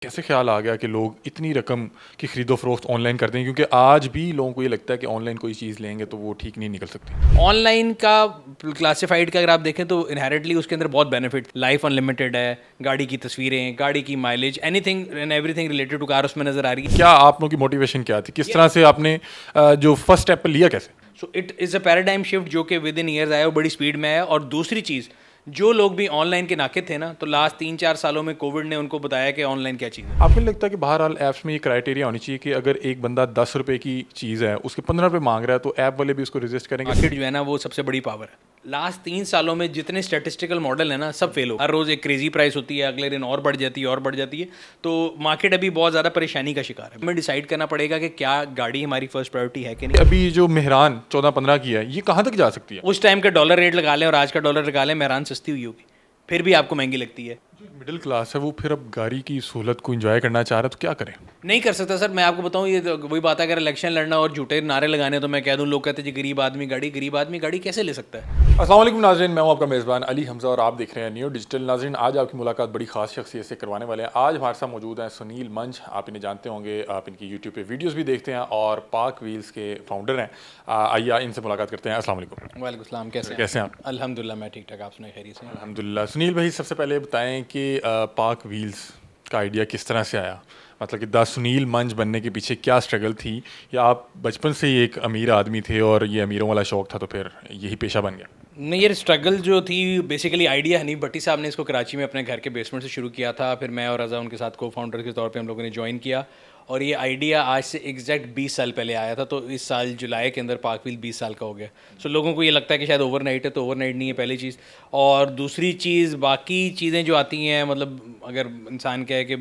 कैसे ख्याल आ गया कि लोग इतनी रकम की खरीदो फरोख्त ऑनलाइन करते हैं, क्योंकि आज भी लोगों को ये लगता है कि ऑनलाइन कोई चीज़ लेंगे तो वो ठीक नहीं निकल सकती। ऑनलाइन का क्लासिफाइड का अगर आप देखें तो इनहेरेंटली उसके अंदर बहुत बेनिफिट, लाइफ अनलिमिटेड है, गाड़ी की तस्वीरें, गाड़ी की mileage, anything and everything related to car उसमें नजर आ रही है। क्या आप लोगों की मोटिवेशन क्या थी, किस तरह से आपने जो फर्स्ट स्टेप लिया कैसे? So it is a paradigm shift जो कि विद इन ईयर्स आया, वो बड़ी स्पीड में आया। और दूसरी चीज़, जो लोग भी ऑनलाइन के नाकिद थे ना, तो लास्ट 3-4 सालों में कोविड ने उनको बताया कि ऑनलाइन क्या चीज़ है। आपको नहीं लगता कि बहरहाल ऐप्स में ये क्राइटेरिया होनी चाहिए कि अगर एक बंदा 10 रुपए की चीज़ है उसके 15 रुपए मांग रहा है तो ऐप वाले भी उसको रजिस्ट करेंगे? मार्केट जो है ना, वो सबसे बड़ी पावर है। लास्ट 3 सालों में जितने स्टैटिस्टिकल मॉडल है ना, सब फेल हो। हर रोज़ एक क्रेजी प्राइस होती है, अगले दिन और बढ़ जाती है और बढ़ जाती है। तो मार्केट अभी बहुत ज़्यादा परेशानी का शिकार है। हमें डिसाइड करना पड़ेगा कि क्या गाड़ी हमारी फर्स्ट प्रायोरिटी है कि नहीं। अभी जो मेहरान 14-15 की है ये कहाँ तक जा सकती है? उस टाइम का डॉलर रेट लगा लें और आज का डॉलर लगा लें, मेहरान सस्ती हुई होगी, फिर भी आपको महंगी लगती है। जो मिडिल क्लास है वो फिर अब गाड़ी की सहूलत को एंजॉय करना चाह रहा है तो क्या करें? नहीं कर सकता सर। मैं आपको बताऊं, ये तो वही बात है, अगर इलेक्शन लड़ना और झूठे नारे लगाने तो मैं कह दूं, लोग कहते हैं जी गरीब आदमी गाड़ी कैसे ले सकता है। अस्सलाम वालेकुम नाज़रीन, मैं हूं आपका मेज़बान अली हमज़ा और आप देख रहे हैं न्यू डिजिटल। नाज़रीन, आज आपकी मुलाकात बड़ी ख़ास शख्सियत से करवाने वाले हैं। आज हमारे साथ मौजूद हैं सुनील मंच। आप इन्हें जानते होंगे, आप इनकी यूट्यूब पे वीडियोस भी देखते हैं और पाक व्हील्स के फाउंडर हैं। आइए इनसे मुलाकात करते हैं। अस्सलाम वालेकुम। वालेकुम सलाम, कैसे हैं आप? अल्हम्दुलिल्लाह मैं ठीक ठाक, आप सुनाए खैरियत से हैं? अल्हम्दुलिल्लाह। सुनील भाई, सबसे पहले बताएं कि पाक व्हील्स का आइडिया किस तरह से आया? मतलब कि द सुनील मंच बनने के पीछे क्या स्ट्रगल थी, या आप बचपन से ही एक अमीर आदमी थे और ये अमीरों वाला शौक था तो फिर यही पेशा बन गया? नहीं, ये स्ट्रगल जो थी बेसिकली आइडिया हनीफ भट्टी साहब ने इसको कराची में अपने घर के बेसमेंट से शुरू किया था। फिर मैं और रज़ा उनके साथ को फाउंडर के तौर पे हम लोगों ने ज्वाइन किया। और ये आइडिया आज से एग्जैक्ट 20 साल पहले आया था। तो इस साल जुलाई के अंदर पाक व्हील 20 साल का हो गया। सो लोगों को ये लगता है कि शायद ओवरनाइट है, तो ओवरनाइट नहीं है, पहली चीज़। और दूसरी चीज़, बाकी चीज़ें जो आती हैं, मतलब अगर इंसान कहे कि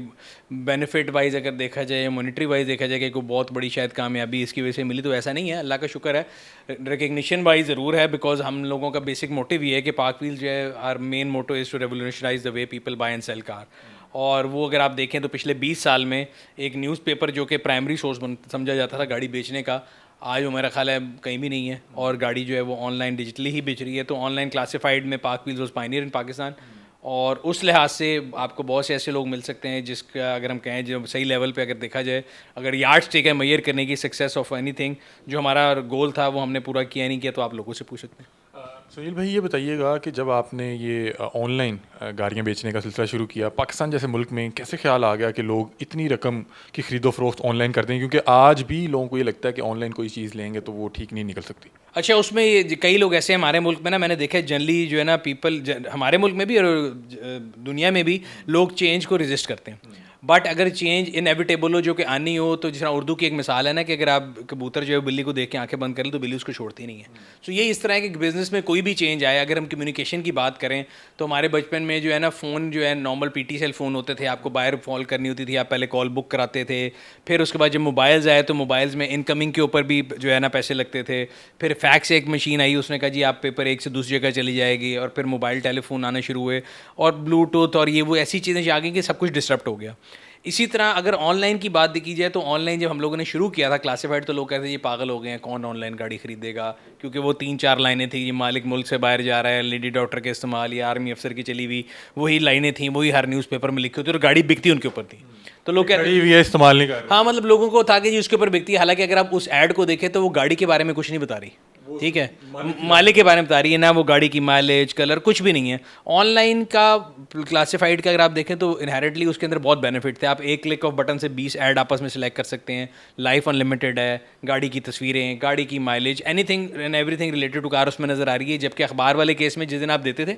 बेनिफिट वाइज अगर देखा जाए, मॉनिटरी वाइज देखा जाए कि कोई बहुत बड़ी शायद कामयाबी इसकी वजह से मिली, तो ऐसा नहीं है, अल्लाह का शुक्र है। रिकग्निशन वाइज ज़रूर है, बिकॉज हम लोगों का बेसिक मोटिव ये है कि पाक व्हील जो है, our main motto is to revolutionize the way people buy and sell car. और वो अगर आप देखें तो पिछले 20 साल में एक न्यूज़पेपर जो कि प्राइमरी सोर्स समझा जाता था गाड़ी बेचने का, आज वो मेरा ख्याल है कहीं भी नहीं है। और गाड़ी जो है वो ऑनलाइन डिजिटली ही बेच रही है। तो ऑनलाइन क्लासिफाइड में पाक व्हील्स वाज पायनियर इन पाकिस्तान। और उस लिहाज से आपको बहुत से ऐसे लोग मिल सकते हैं जिसका अगर हम कहें जो सही लेवल पे अगर देखा जाए, अगर यार्ड स्टिक है मेजर करने की सक्सेस ऑफ एनीथिंग, जो हमारा गोल था वो हमने पूरा किया नहीं किया, तो आप लोगों से पूछ सकते हैं। सुनील भाई, ये बताइएगा कि जब आपने ये ऑनलाइन गाड़ियाँ बेचने का सिलसिला शुरू किया पाकिस्तान जैसे मुल्क में, कैसे ख्याल आ गया कि लोग इतनी रकम की खरीदो फरोख्त ऑनलाइन करते हैं, क्योंकि आज भी लोगों को ये लगता है कि ऑनलाइन कोई चीज़ लेंगे तो वो ठीक नहीं निकल सकती। अच्छा, उसमें ये कई लोग ऐसे हैं हमारे मुल्क में ना, मैंने देखा है जनरली जो है ना, पीपल हमारे मुल्क में भी और दुनिया में भी लोग चेंज को रेजिस्ट करते हैं। बट अगर चेंज इनएविटेबल हो, जो कि आनी हो, तो जिस तरह उर्दू की एक मिसाल है ना कि अगर आप कबूतर जो है बिल्ली को देख के आंखें बंद कर ले तो बिल्ली उसको छोड़ती नहीं है। सो ये इस तरह है कि बिज़नेस में कोई भी चेंज आए, अगर हम कम्युनिकेशन की बात करें तो हमारे बचपन में जो है ना, फ़ोन जो है नॉर्मल पीटी सेल फ़ोन होते थे, आपको बाहर कॉल करनी होती थी, आप पहले कॉल बुक कराते थे। फिर उसके बाद जब मोबाइल्स आए तो मोबाइल्स में इनकमिंग के ऊपर भी जो है ना पैसे लगते थे। फिर फैक्स एक मशीन आई, उसने कहा जी आप पेपर एक से दूसरी जगह चली जाएगी। और फिर मोबाइल टेलीफोन आना शुरू हुए और ब्लूटूथ और ये वो ऐसी चीज़ें आ गई कि सब कुछ डिस्टर्ब हो गया। इसी तरह अगर ऑनलाइन की बात देखी जाए तो ऑनलाइन जब हम लोगों ने शुरू किया था क्लासिफाइड, तो लोग कहते हैं ये पागल हो गए हैं, कौन ऑनलाइन गाड़ी खरीदेगा। क्योंकि वो 3-4 लाइनें थी, ये मालिक मुल्क से बाहर जा रहा है, लेडी डॉक्टर के इस्तेमाल या आर्मी अफसर की चली हुई वही लाइनें थी, वही हर न्यूज़पेपर में लिखी होती और गाड़ी बिकती उनके ऊपर थी। तो लोग कहते हैं ये इस्तेमाल नहीं कर रहे। हाँ, मतलब लोगों को था कि जी उसके ऊपर बिकती है। हालांकि अगर आप उस ऐड को देखें तो वो गाड़ी के बारे में कुछ नहीं बता रही, ठीक है, मालिक के बारे में बता रही है ना, वो गाड़ी की माइलेज, कलर कुछ भी नहीं है। ऑनलाइन का क्लासिफाइड का अगर आप देखें तो इनहेरेंटली उसके अंदर बहुत बेनिफिट थे। आप एक क्लिक ऑफ बटन से 20 ऐड आपस में सिलेक्ट कर सकते हैं, लाइफ अनलिमिटेड है, गाड़ी की तस्वीरें, गाड़ी की mileage, anything and everything related to car उसमें नज़र आ रही है। जबकि अखबार वाले केस में जिस दिन आप देते थे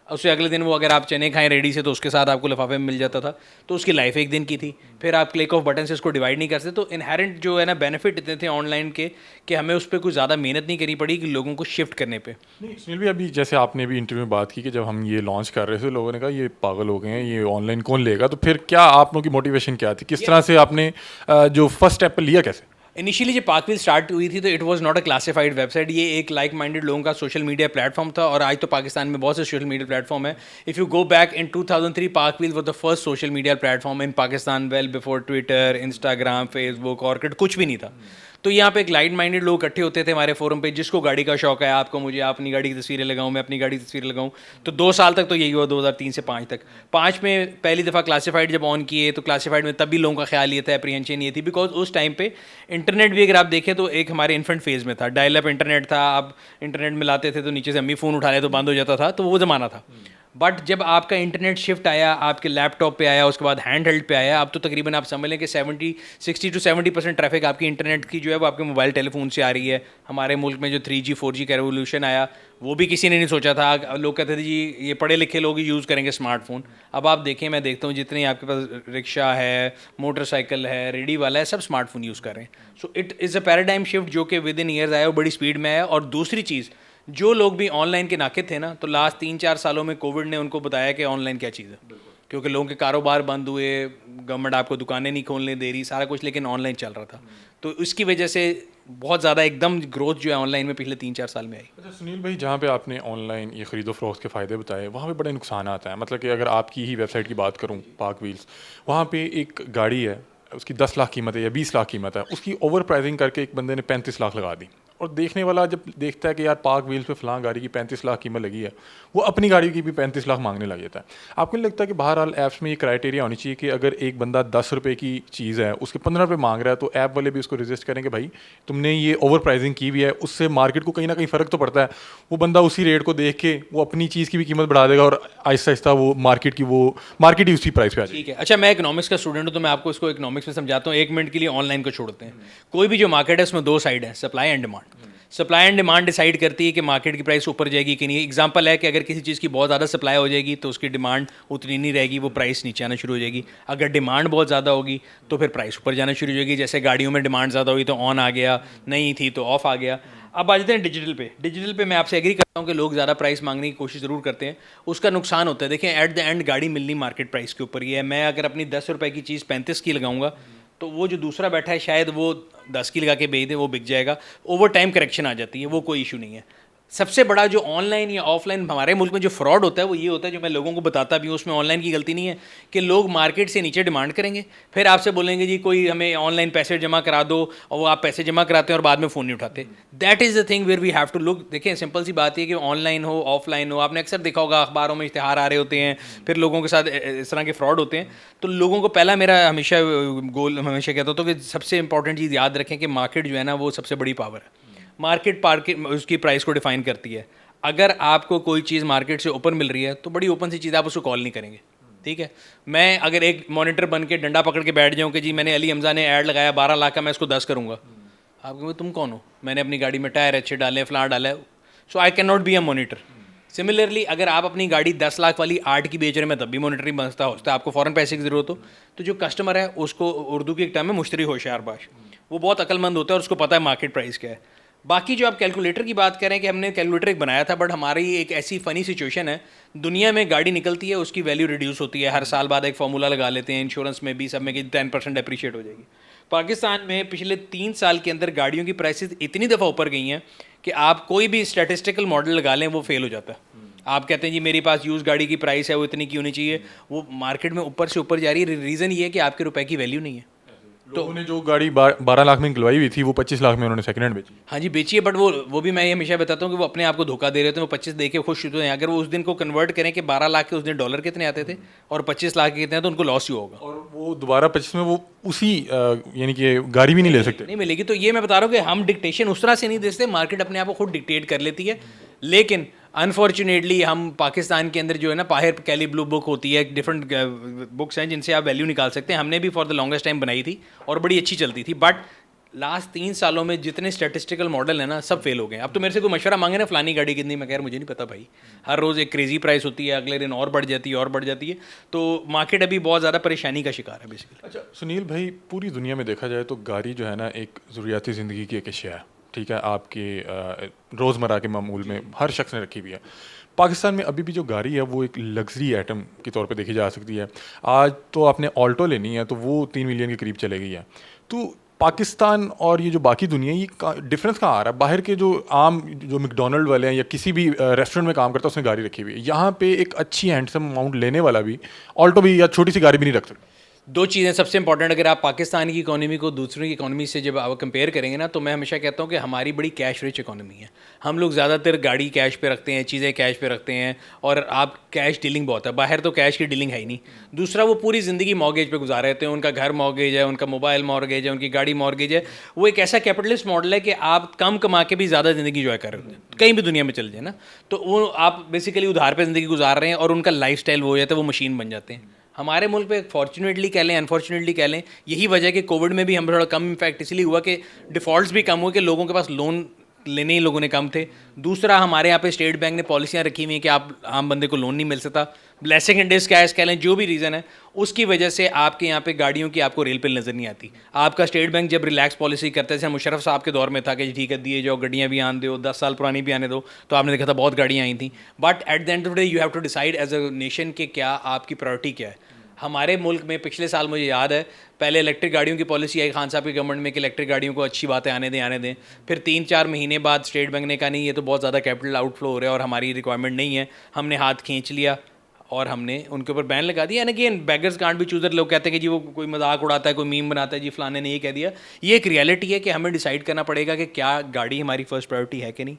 उससे अगले दिन वो अगर आप चने खाएं रेडी से तो उसके साथ आपको लिफाफे में मिल जाता था। तो उसकी लाइफ एक दिन की थी। फिर आप क्लिक ऑफ बटन से उसको डिवाइड नहीं कर सकते। तो इनहेरेंट जो है ना बेनिफिट इतने थे ऑनलाइन के कि हमें उस पर कुछ ज़्यादा मेहनत नहीं करनी पड़ी कि लोगों को शिफ्ट करने पे। नहीं सुनील भी, अभी जैसे आपने भी इंटरव्यू में बात की कि जब हम ये लॉन्च कर रहे थे लोगों ने कहा ये पागल हो गए हैं, ये ऑनलाइन कौन लेगा, तो फिर क्या आप लोगों की मोटिवेशन क्या थी, किस तरह से आपने जो फर्स्ट स्टेप लिया कैसे? इनिशियली जब पाक व्हील स्टार्ट हुई थी तो it was not a classified website, ये एक लाइक माइंडेड लोगों का सोशल मीडिया प्लेटफॉर्म था। और आज तो पाकिस्तान में बहुत से सोशल मीडिया प्लेटफॉर्म है। If you go back in 2003, पाक wheel was the first social media platform in Pakistan, well before Twitter, Instagram, Facebook, orchid कुछ भी नहीं था। तो यहाँ पे एक लाइट माइंडेड लोग इकट्ठे होते थे हमारे फोरम पे, जिसको गाड़ी का शौक है, आपको मुझे, आप अपनी गाड़ी की तस्वीरें लगाऊं, मैं अपनी गाड़ी की तस्वीरें लगाऊं। तो 2 साल तक तो यही हुआ, 2003 से 5 तक। 5 में पहली दफ़ा क्लासीफाइड जब ऑन किए तो क्लासीफाइड में तब भी लोगों का ख्याल ये था, अप्रीहेंशन ये थी, बिकॉज उस टाइम पे इंटरनेट भी अगर आप देखें तो एक हमारे इन्फेंट फेज़ में था। डायल अप इंटरनेट था, आप इंटरनेट में लाते थे तो नीचे से अम्मी फ़ोन उठा ले तो बंद हो जाता था, तो वो ज़माना था। बट जब आपका इंटरनेट शिफ्ट आया, आपके लैपटॉप पे आया, उसके बाद हैंड हेल्ड पे आया, अब तो तकरीबन आप समझ लें कि 60 to 70% ट्रैफिक आपकी इंटरनेट की जो है वो आपके मोबाइल टेलीफोन से आ रही है। हमारे मुल्क में जो 3G 4G का रेवोल्यूशन आया वो भी किसी ने नहीं सोचा था। लोग कहते थे जी ये पढ़े लिखे लोग ही यूज़ करेंगे स्मार्टफोन। अब आप देखें, मैं देखता हूँ जितने आपके पास रिक्शा है, मोटरसाइकिल है, रेडी वाला है, सब स्मार्टफोन यूज़ कर रहे हैं। So it is a paradigm shift जो कि विद इन ईयर्स आया, वो बड़ी स्पीड में आया। और दूसरी चीज़, जो लोग भी ऑनलाइन के नाकिद थे ना, तो लास्ट 3-4 सालों में कोविड ने उनको बताया कि ऑनलाइन क्या चीज़ है, क्योंकि लोगों के कारोबार बंद हुए, गवर्नमेंट आपको दुकानें नहीं खोलने दे रही, सारा कुछ लेकिन ऑनलाइन चल रहा था। तो इसकी वजह से बहुत ज़्यादा एकदम ग्रोथ जो है ऑनलाइन में पिछले 3-4 साल में आई। अच्छा सुनील भाई, जहाँ पे आपने ऑनलाइन ये ख़रीदो फरोख्त के फ़ायदे बताए, वहाँ पे बड़े नुकसान आता है। मतलब कि अगर आपकी ही वेबसाइट की बात करूँ, पाक व्हील्स, वहाँ पे एक गाड़ी है, उसकी 10 लाख कीमत है या 20 लाख कीमत है, उसकी ओवर प्राइसिंग करके एक बंदे ने 35 लाख लगा दी। और देखने वाला जब देखता है कि यार पाक व्हील्स पे फ़लाँ गाड़ी की 35 लाख कीमत लगी है, वो अपनी गाड़ी की भी 35 लाख मांगने लग जाता है। आपको नहीं लगता कि बहरहाल ऐप्स में ये क्राइटेरिया होनी चाहिए कि अगर एक बंदा 10 रुपये की चीज़ है उसके 15 रुपये मांग रहा है, तो ऐप वाले भी उसको रजिस्ट करेंगे, भाई तुमने ये ओवर प्राइसिंग की हुई है, उससे मार्केट को कहीं ना कहीं फ़र्क तो पड़ता है। वो बंदा उसी रेट को देख के वो अपनी चीज़ की भी कीमत बढ़ा देगा और आहिस्ता आहिस्ता वो मार्केट ही उसी प्राइस पे आ जाएगी। ठीक है, अच्छा मैं इकोनॉमिक्स का स्टूडेंट हूँ तो मैं आपको इसको इकोनॉमिक्स में समझाता हूँ। 1 मिनट के लिए ऑनलाइन को छोड़ते हैं। कोई भी जो मार्केट है उसमें 2 साइड है, supply and demand. Supply and demand decide करती है कि मार्केट की प्राइस ऊपर जाएगी कि नहीं। एग्जांपल है कि अगर किसी चीज़ की बहुत ज़्यादा सप्लाई हो जाएगी तो उसकी डिमांड उतनी नहीं रहेगी, वो प्राइस नीचे आना शुरू हो जाएगी। अगर डिमांड बहुत ज़्यादा होगी तो फिर प्राइस ऊपर जाना शुरू हो जाएगी। जैसे गाड़ियों में डिमांड ज़्यादा हुई तो ऑन आ गया, नहीं थी तो ऑफ आ गया। अब आ जाते हैं डिजिटल पे। डिजिटल पे मैं आपसे एग्री करता हूँ कि लोग ज़्यादा प्राइस मांगने की कोशिश ज़रूर करते हैं, उसका नुकसान होता है। देखें, एट द एंड गाड़ी मिलनी मार्केट प्राइस के ऊपर ही है। मैं अगर अपनी 10 रुपये की चीज़ 35 की लगाऊंगा तो वो जो दूसरा बैठा है शायद वो 10 की लगा के बेच दे, वो बिक जाएगा। ओवर टाइम करेक्शन आ जाती है, वो कोई इशू नहीं है। सबसे बड़ा जो ऑनलाइन या ऑफलाइन हमारे मुल्क में जो फ्रॉड होता है वो ये होता है, जो मैं लोगों को बताता भी हूँ, उसमें ऑनलाइन की गलती नहीं है कि लोग मार्केट से नीचे डिमांड करेंगे, फिर आपसे बोलेंगे जी कोई हमें ऑनलाइन पैसे जमा करा दो, और वो आप पैसे जमा कराते हैं और बाद में फ़ोन नहीं उठाते। That is the thing where we have to look. देखें, सिंपल सी बात है कि ऑनलाइन हो ऑफलाइन हो, आपने अक्सर देखा होगा अखबारों में इश्तिहार आ रहे होते हैं, फिर लोगों के साथ इस तरह के फ्रॉड होते हैं। तो लोगों को पहला मेरा हमेशा गोल, हमेशा कहता हूँ कि सबसे इंपॉर्टेंट चीज़ याद रखें कि मार्केट जो है ना वो सबसे बड़ी पावर है। मार्केट उसकी प्राइस को डिफाइन करती है। अगर आपको कोई चीज़ मार्केट से ऊपर मिल रही है तो बड़ी ओपन सी चीज़, आप उसको कॉल नहीं करेंगे। ठीक है, मैं अगर एक मॉनिटर बन के डंडा पकड़ के बैठ जाऊँ कि जी मैंने अली हमजा ने ऐड लगाया 12 लाख का, मैं इसको 10 करूँगा, आप कहोगे तुम कौन हो, मैंने अपनी गाड़ी में टायर अच्छे डाले, फ्लार डाला है, so I can not be a monitor. Similarly अगर आप अपनी गाड़ी 10 लाख वाली 8 की बेच रहे हैं, मैं तब भी मॉनिटरिंग बनता हो, तो आपको फ़ौरन पैसे की ज़रूरत हो, तो जो कस्टमर है उसको उर्दू की एक टर्म है मुश्तरी होशियार बाश, वो बहुत अक्लमंद होता है और उसको पता है मार्केट प्राइस क्या है। बाकी जो आप कैलकुलेटर की बात करें कि हमने कैलकुलेटर एक बनाया था, बट हमारी एक ऐसी फ़नी सिचुएशन है, दुनिया में गाड़ी निकलती है उसकी वैल्यू रिड्यूस होती है, हर साल बाद एक फार्मूला लगा लेते हैं, इंश्योरेंस में भी सब में कि 10% अप्रिशिएट हो जाएगी। पाकिस्तान में पिछले 3 साल के अंदर गाड़ियों की प्राइसेस इतनी दफ़ा ऊपर गई हैं कि आप कोई भी स्टैटिस्टिकल मॉडल लगा लें वो फेल हो जाता है। आप कहते हैं जी मेरे पास यूज़ गाड़ी की प्राइस है वो इतनी की होनी चाहिए, वो मार्केट में ऊपर से ऊपर जा रही है। रीज़न ये है कि आपके रुपए की वैल्यू नहीं है। तो उन्होंने जो गाड़ी 12 लाख में निकलवाई हुई थी वो 25 लाख में उन्होंने सेकंड हैंड बेची। हाँ जी बेचिए, बट वो भी मैं ये हमेशा बताता हूँ कि वो अपने आप को धोखा दे रहे थे। वो 25 दे के खुश होते हैं। अगर वो उस दिन को कन्वर्ट करें कि 12 लाख के उस दिन डॉलर कितने आते थे और 25 लाख के कितने हैं, तो उनको लॉस ही होगा। और वो दोबारा 25 में वो उसी यानी कि गाड़ी भी नहीं ले सकते, नहीं मिलेगी। तो ये मैं बता रहा हूँ कि हम डिक्टेशन उस तरह से नहीं देते, मार्केट अपने आप को खुद डिक्टेट कर लेती है। लेकिन अनफॉर्चुनेटली हम पाकिस्तान के अंदर जो है ना, पाहिर कैली ब्लू बुक होती है, डिफरेंट बुक्स हैं जिनसे आप वैल्यू निकाल सकते हैं। हमने भी फॉर द लॉन्गेस्ट टाइम बनाई थी और बड़ी अच्छी चलती थी, बट लास्ट 3 सालों में जितने स्टैटिस्टिकल मॉडल है ना सब फेल हो गए। अब तो मेरे से कोई मशवरा मांगे ना फलानी गाड़ी कितनी, मैं कह रहा मुझे नहीं पता भाई। हर रोज़ एक क्रेजी प्राइस होती है, अगले दिन और बढ़ जाती है और बढ़ जाती है। तो मार्केट अभी बहुत ज़्यादा परेशानी का शिकार है बेसिकली। अच्छा सुनील भाई, पूरी दुनिया में देखा जाए तो गाड़ी जो है ना एक ज़रूरियाती ज़िंदगी की एक अशिया है, ठीक है, आपके रोज़मर्रा के मामूल में हर शख्स ने रखी हुई है। पाकिस्तान में अभी भी जो गाड़ी है वो एक लग्जरी आइटम के तौर पे देखी जा सकती है। आज तो आपने ऑल्टो लेनी है तो वो 3 मिलियन के करीब चले गई है। तो पाकिस्तान और ये जो बाकी दुनिया, ये डिफरेंस कहाँ आ रहा है? बाहर के जो आम जो मैकडोनल्ड वाले हैं या किसी भी रेस्टोरेंट में काम करता है उसने गाड़ी रखी हुई है, यहाँ पे एक अच्छी हैंडसम अमाउंट लेने वाला भी ऑल्टो भी या छोटी सी गाड़ी भी नहीं रख सकता। दो चीज़ें सबसे इंपॉर्टेंट, अगर आप पाकिस्तान की इकोनॉमी को दूसरों की इकोनॉमी से जब आप कंपेयर करेंगे ना, तो मैं हमेशा कहता हूँ कि हमारी बड़ी कैश रिच इकोनॉमी है। हम लोग ज़्यादातर गाड़ी कैश पे रखते हैं, चीज़ें कैश पे रखते हैं, और आप कैश डीलिंग बहुत है, बाहर तो कैश की डीलिंग है ही नहीं। दूसरा, वो पूरी ज़िंदगी मॉर्गेज पे गुजार रहे हैं, उनका घर मॉर्गेज है, उनका मोबाइल मॉर्गेज है, उनकी गाड़ी मॉर्गेज है। वो एक ऐसा कैपिटलिस्ट मॉडल है कि आप कम कमा के भी ज़्यादा ज़िंदगी इंजॉय कर रहे हैं, कहीं भी दुनिया में चल जाए ना, तो वो आप बेसिकली उधार पे ज़िंदगी गुजार रहे हैं, और उनका लाइफ स्टाइल वो हो जाता है, वो मशीन बन जाते हैं। हमारे मुल्क पे फॉर्चुनेटली कह लें, अनफॉर्चुनेटली कह लें, यही वजह है कि कोविड में भी हम थोड़ा कम इम्पैक्ट इसलिए हुआ कि डिफ़ॉल्ट्स भी कम हुए, कि लोगों के पास लोन लेने ही लोगों ने कम थे। दूसरा, हमारे यहाँ पे स्टेट बैंक ने पॉलिसियाँ रखी हुई हैं कि आप आम बंदे को लोन नहीं मिल सकता। ब्लेसिंग इन डिस्गाइज कह लें, जो भी रीज़न है, उसकी वजह से आपके यहाँ पे गाड़ियों की आपको रेल पे नज़र नहीं आती। आपका स्टेट बैंक जब रिलैक्स पॉलिसी करते थे, मुशर्रफ साहब के दौर में था कि ठीक है दिए जाओ, गाड़ियाँ भी आने दो, 10 साल पुरानी भी आने दो, तो आपने देखा था बहुत गाड़ियाँ आई थी। But at the end of the day you have to decide as a nation कि क्या आपकी प्रायोरिटी क्या है। हमारे मुल्क में पिछले साल मुझे याद है, पहले इलेक्ट्रिक गाड़ियों की पॉलिसी आई खान साहब की गवर्नमेंट में कि इलेक्ट्रिक गाड़ियों को अच्छी बात है, आने दें। फिर 3-4 महीने बाद स्टेट बैंक ने कहा नहीं, ये तो बहुत ज़्यादा कैपिटल आउटफ्लो हो रहा है और हमारी रिक्वायरमेंट नहीं है। हमने हाथ खींच लिया और हमने उनके ऊपर बैन लगा दिया। यानी कि बैगर्स कांट भी चूज़र, लोग कहते हैं कि जी वो कोई मजाक उड़ाता है, कोई मीम बनाता है, जी फलाने ने ये कह दिया। ये एक रियलिटी है कि हमें डिसाइड करना पड़ेगा कि क्या गाड़ी हमारी फर्स्ट प्रायोरिटी है कि नहीं।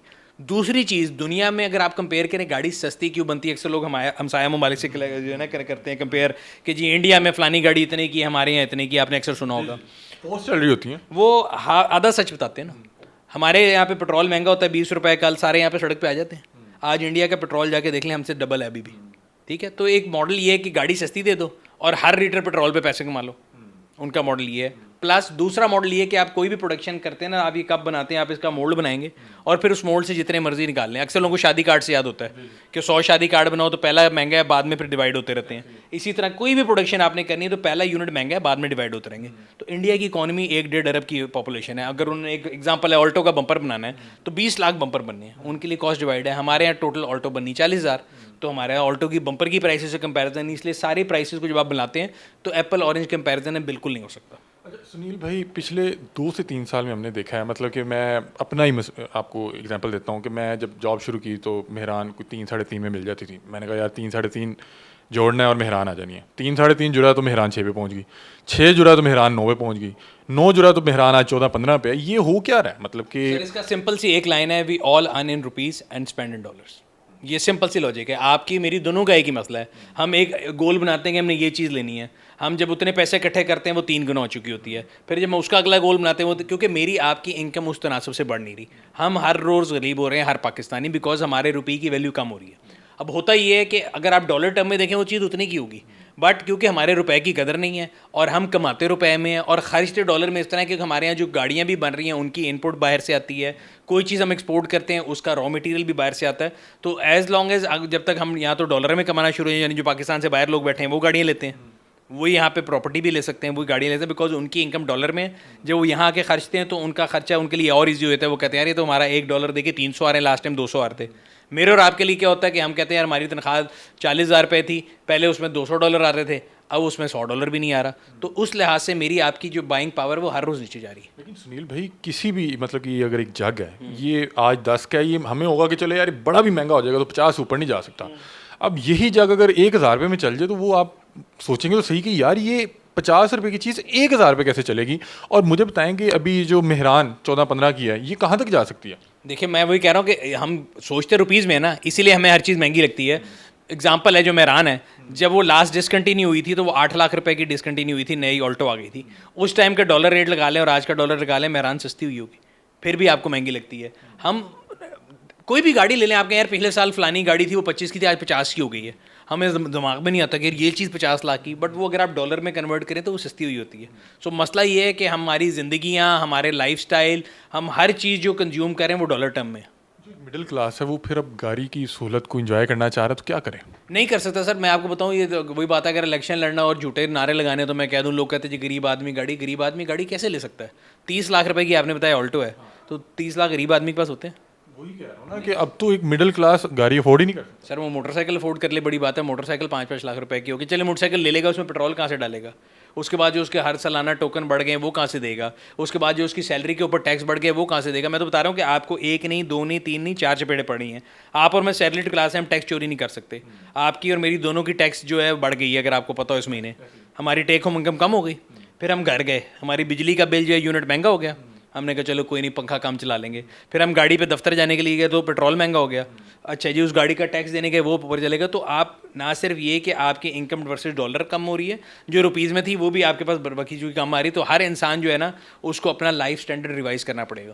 दूसरी चीज़, दुनिया में अगर आप कंपेयर करें गाड़ी सस्ती क्यों बनती है, अक्सर लोग हमारे हमसाया ममालिक से जो है ना करते हैं कंपेयर कि जी इंडिया में फ़लानी गाड़ी इतने की, हमारे यहाँ इतने की। आपने अक्सर सुना होगा पोस्ट चल रही होती हैं वो आधा सच बताते हैं ना। हमारे यहाँ पे पेट्रोल महंगा होता है 20 रुपये, कल सारे यहाँ पे सड़क पे आ जाते हैं। आज इंडिया का पेट्रोल जाके देख लें, हमसे डबल है अभी भी। ठीक है, तो एक मॉडल ये है कि गाड़ी सस्ती दे दो और हर लीटर पेट्रोल पे पैसे कमा लो, उनका मॉडल ये है। प्लस दूसरा मॉडल ये है कि आप कोई भी प्रोडक्शन करते हैं ना, आप ये कब बनाते हैं, आप इसका मोल्ड बनाएंगे और फिर उस मोल्ड से जितने मर्जी निकाल लें। अक्सर लोगों को शादी कार्ड से याद होता है कि 100 शादी कार्ड बनाओ तो पहला महंगा है, बाद में फिर डिवाइड होते रहते हैं। इसी तरह कोई भी प्रोडक्शन आपने करनी है तो पहला यूनिट महंगा है, बाद में डिवाइड होते रहेंगे। तो इंडिया की इकॉनमी 1-1.5 अरब की पॉपुलेशन है। अगर उन्होंने एक एग्जाम्पल है ऑल्टो का बम्पर बनाना है तो 20 लाख बम्पर बनने हैं, उनके लिए कॉस्ट डिवाइड है। हमारे यहाँ टोटल ऑल्टो बननी 40,000, तो हमारे यहाँ ऑल्टो की बम्पर की प्राइसेस से कंपैरिजन नहीं, इसलिए सारे प्राइसेस को जब आप बनाते हैं तो एप्पल ऑरेंज कंपैरिजन है बिल्कुल नहीं हो सकता। अच्छा सुनील भाई, पिछले 2 से 3 साल में हमने देखा है, मतलब कि मैं अपना ही आपको एग्जांपल देता हूँ कि मैं जब जॉब शुरू की तो मेहरान को 3-3.5 में मिल जाती थी। मैंने कहा यार 3-3.5 जोड़ना है और मेहरान आ जानी है। 3-3.5 जुड़ा तो मेहरान 6 पे पहुँच गई, 6 जुड़ा तो मेहरान 9 पे पहुँच गई, 9 जुड़ा तो मेहरान आज 14-15 पे है। ये हो क्या रहा है, मतलब कि सर इसका सिंपल सी एक लाइन है, we all earn in rupees and spend in dollars. ये सिंपल सी लॉजिक है, आपकी मेरी दोनों का एक ही मसला है। हम एक गोल बनाते हैं कि हमने ये चीज़ लेनी है, हम जब उतने पैसे इकट्ठे करते हैं वो 3 गुना हो चुकी होती है। फिर जब हम उसका अगला गोल बनाते हैं वो, क्योंकि मेरी आपकी इनकम उस तनासब से बढ़ नहीं रही, हम हर रोज़ गरीब हो रहे हैं, हर पाकिस्तानी, बिकॉज हमारे रुपये की वैल्यू कम हो रही है। अब होता ये है कि अगर आप डॉलर टर्म में देखें वो चीज़ उतनी की होगी, बट क्योंकि हमारे रुपए की कदर नहीं है और हम कमाते रुपए में हैं और खर्चते डॉलर में, इस तरह क्योंकि हमारे यहाँ जो गाड़ियाँ भी बन रही हैं उनकी इनपुट बाहर से आती है, कोई चीज़ हम एक्सपोर्ट करते हैं उसका रॉ मटेरियल भी बाहर से आता है। तो एज़ लॉन्ग एज जब तक हम यहाँ तो डॉलर में कमाना शुरू हैं, यानी जो पाकिस्तान से बाहर लोग बैठे हैं वो गाड़ियाँ लेते हैं, वो यहाँ पे प्रॉपर्टी भी ले सकते हैं, वो गाड़ियाँ लेते हैं, बिकॉज उनकी इनकम डॉलर में है। जब वो यहाँ आके खर्चते हैं तो उनका खर्चा उनके लिए और ईजी होता है। वो कहते हैं यार ये तो हमारा $1 देके 300 आ रहे हैं, लास्ट टाइम 200 आ रहे थे। मेरे और आपके लिए क्या होता है कि हम कहते हैं यार हमारी तनख्वाह 40,000 रुपये थी, पहले उसमें $200 आ रहे थे, अब उसमें $100 भी नहीं आ रहा। तो उस लिहाज से मेरी आपकी जो बाइंग पावर वो हर रोज़ नीचे जा रही है। लेकिन सुनील भाई, किसी भी मतलब कि अगर एक जग है, ये आज 10 का है, ये हमें होगा कि चलो यार ये बड़ा भी महंगा हो जाएगा तो 50 ऊपर नहीं जा सकता। अब यही जग अगर 1,000 रुपये में चल जाए तो वो आप सोचेंगे तो सही कि यार ये 50 रुपये की चीज़ 1,000 रुपये कैसे चलेगी। और मुझे बताएं कि अभी जो मेहरान 14-15 की है ये कहाँ तक जा सकती है। देखिए मैं वही कह रहा हूँ कि हम सोचते रुपीज़ में है ना, इसीलिए हमें हर चीज़ महंगी लगती है। एग्जाम्पल है जो मेहरान है, जब वो लास्ट डिसकंटिन्यू हुई थी तो वो 8 लाख रुपए की डिसकंटिन्यू हुई थी, नई ऑल्टो आ गई थी। उस टाइम का डॉलर रेट लगा लें और आज का डॉलर लगा लें, मेहरान सस्ती हुई होगी, फिर भी आपको महंगी लगती है। हम कोई भी गाड़ी ले लें, आपके यार पिछले साल फलानी गाड़ी थी वो 25 की थी, आज 50 की हो गई है, हमें दिमाग में नहीं आता कि ये चीज़ 50 लाख की, बट वो अगर आप डॉलर में कन्वर्ट करें तो वो सस्ती हुई होती है। सो मसला ये है कि हमारी ज़िंदगियाँ, हमारे लाइफस्टाइल, हम हर चीज़ जो कंज्यूम करें वो डॉलर टर्म में। मिडिल क्लास है वो फिर अब गाड़ी की सहूलत को एंजॉय करना चाह रहा है तो क्या करें। नहीं कर सकता सर, मैं आपको बताऊं, ये तो वही बात है, अगर इलेक्शन लड़ना और झूठे नारे लगाने तो मैं कह दूं, लोग कहते हैं जी गरीब आदमी गाड़ी कैसे ले सकता है। 30 लाख रुपए की आपने बताया ऑल्टो है, तो 30 लाख गरीब आदमी के पास होते हैं। वही कह रहा हूँ ना कि अब तो एक मिडिल क्लास गाड़ी अफोर्ड ही नहीं कर सकता। सर वो मोटरसाइकिल अफोर्ड कर ले बड़ी बात है, मोटरसाइकिल 5-5 लाख रुपए की होगी, चलिए मोटरसाइकिल ले लेगा, उसमें पेट्रोल कहाँ से डालेगा, उसके बाद जो उसके हर सालाना टोकन बढ़ गए वो कहाँ से देगा, उसके बाद जो उसकी सैलरी के ऊपर टैक्स बढ़ गया वो कहाँ से देगा। मैं तो बता रहा हूँ कि आपको 1 नहीं 2 नहीं 3 नहीं 4 चपेड़े पड़ी हैं। आप और मैं सैलरीड क्लास है, हम टैक्स चोरी नहीं कर सकते। आपकी और मेरी दोनों की टैक्स जो है बढ़ गई है, अगर आपको पता हो इस महीने हमारी टेक होम इनकम कम हो गई। फिर हम घर गए, हमारी बिजली का बिल जो है यूनिट महंगा हो गया। हमने कहा चलो कोई नहीं, पंखा काम चला लेंगे। फिर हम गाड़ी पे दफ्तर जाने के लिए गए तो पेट्रोल महंगा हो गया। अच्छा जी, उस गाड़ी का टैक्स देने के वो ऊपर चलेगा। तो आप ना सिर्फ ये कि आपकी इनकम वर्सेस डॉलर कम हो रही है, जो रुपीज़ में थी वो भी आपके पास बकी चूँकि कम आ रही है। तो हर इंसान जो है ना, उसको अपना लाइफ स्टैंडर्ड रिवाइज करना पड़ेगा।